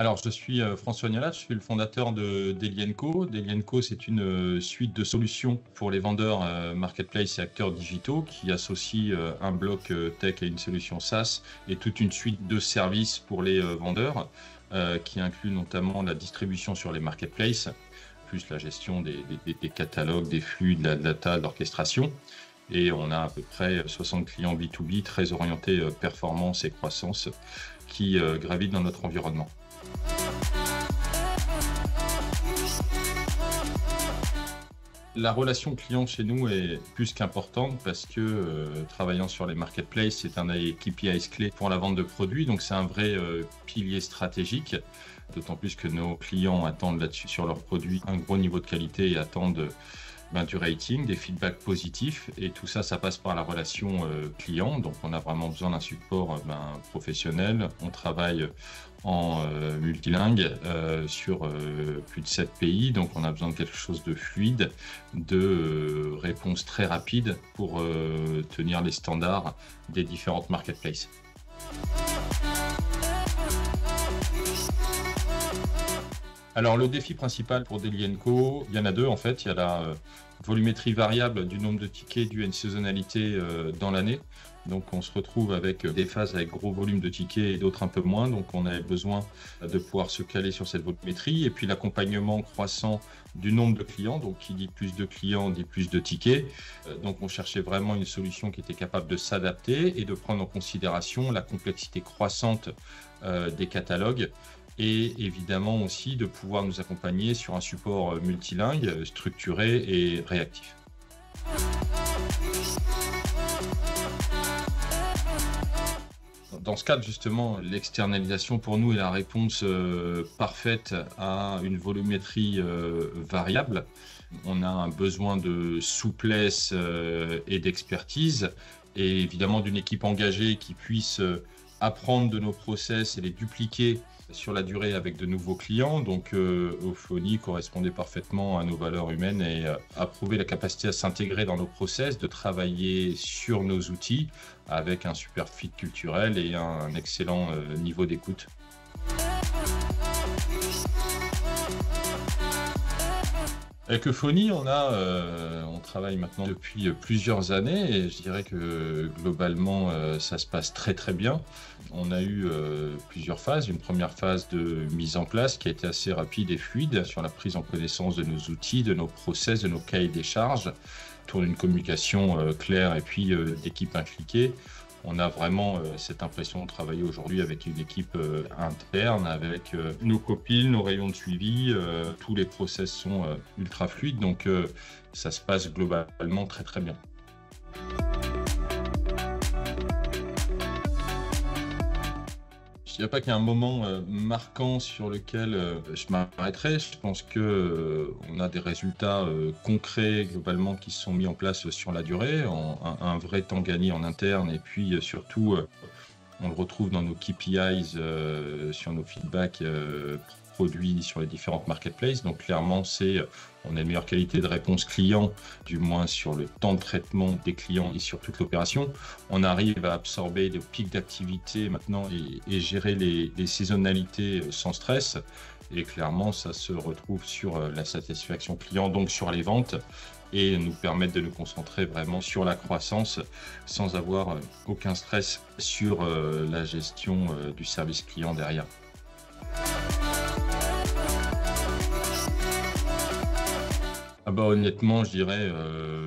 Alors, je suis François Nialat, je suis le fondateur de Delienco. Delienco, c'est une suite de solutions pour les vendeurs marketplace et acteurs digitaux qui associe un bloc tech et une solution SaaS et toute une suite de services pour les vendeurs qui inclut notamment la distribution sur les marketplaces, plus la gestion des catalogues, des flux, de la data, de l'orchestration. Et on a à peu près 60 clients B2B très orientés performance et croissance qui gravitent dans notre environnement. La relation client chez nous est plus qu'importante parce que travaillant sur les marketplaces, c'est un des KPIs clés pour la vente de produits. Donc c'est un vrai pilier stratégique, d'autant plus que nos clients attendent là-dessus sur leurs produits un gros niveau de qualité et attendent du rating, des feedbacks positifs. Et tout ça, ça passe par la relation client. Donc on a vraiment besoin d'un support professionnel. On travaille en multilingue sur plus de 7 pays. Donc on a besoin de quelque chose de fluide, de réponses très rapides pour tenir les standards des différentes marketplaces. Alors le défi principal pour Delienco, il y en a deux en fait. Il y a la volumétrie variable du nombre de tickets dû à une saisonnalité dans l'année. Donc on se retrouve avec des phases avec gros volume de tickets et d'autres un peu moins. Donc on avait besoin de pouvoir se caler sur cette volumétrie. Et puis l'accompagnement croissant du nombre de clients. Donc qui dit plus de clients dit plus de tickets. Donc on cherchait vraiment une solution qui était capable de s'adapter et de prendre en considération la complexité croissante des catalogues. Et évidemment aussi de pouvoir nous accompagner sur un support multilingue, structuré et réactif. Dans ce cadre, justement, l'externalisation pour nous est la réponse parfaite à une volumétrie variable. On a un besoin de souplesse et d'expertise et évidemment d'une équipe engagée qui puisse apprendre de nos process et les dupliquer sur la durée avec de nouveaux clients. Donc Ophonie correspondait parfaitement à nos valeurs humaines et a prouvé la capacité à s'intégrer dans nos process, de travailler sur nos outils avec un super fit culturel et un excellent niveau d'écoute. Avec Ophonie, on travaille maintenant depuis plusieurs années et je dirais que globalement, ça se passe très très bien. On a eu plusieurs phases. Une première phase de mise en place qui a été assez rapide et fluide sur la prise en connaissance de nos outils, de nos process, de nos cahiers des charges, autour d'une communication claire et puis d'équipe impliquée. On a vraiment cette impression de travailler aujourd'hui avec une équipe interne, avec nos copils, nos rayons de suivi. Tous les process sont ultra fluides, donc ça se passe globalement très très bien. Je ne dirais pas qu'il y a un moment marquant sur lequel je m'arrêterai. Je pense qu'on a des résultats concrets globalement qui se sont mis en place sur la durée, un vrai temps gagné en interne et puis surtout on le retrouve dans nos KPIs sur nos feedbacks produits sur les différentes marketplaces. Donc clairement, on a une meilleure qualité de réponse client, du moins sur le temps de traitement des clients et sur toute l'opération. On arrive à absorber des pics d'activité maintenant et gérer les saisonnalités sans stress. Et clairement, ça se retrouve sur la satisfaction client, donc sur les ventes, et nous permettre de nous concentrer vraiment sur la croissance sans avoir aucun stress sur la gestion du service client derrière. Honnêtement, je dirais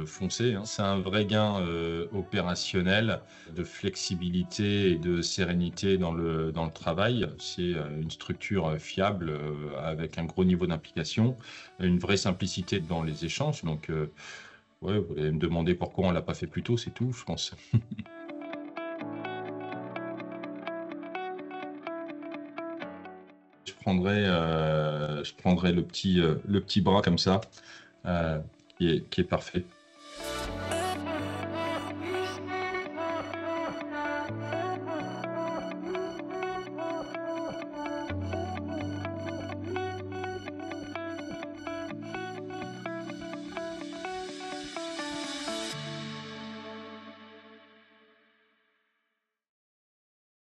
foncez. C'est un vrai gain opérationnel de flexibilité et de sérénité dans le travail. C'est une structure fiable avec un gros niveau d'implication, une vraie simplicité dans les échanges. Donc, ouais, vous allez me demander pourquoi on l'a pas fait plus tôt, c'est tout, je pense. Je prendrais le petit bras comme ça. Qui est parfait.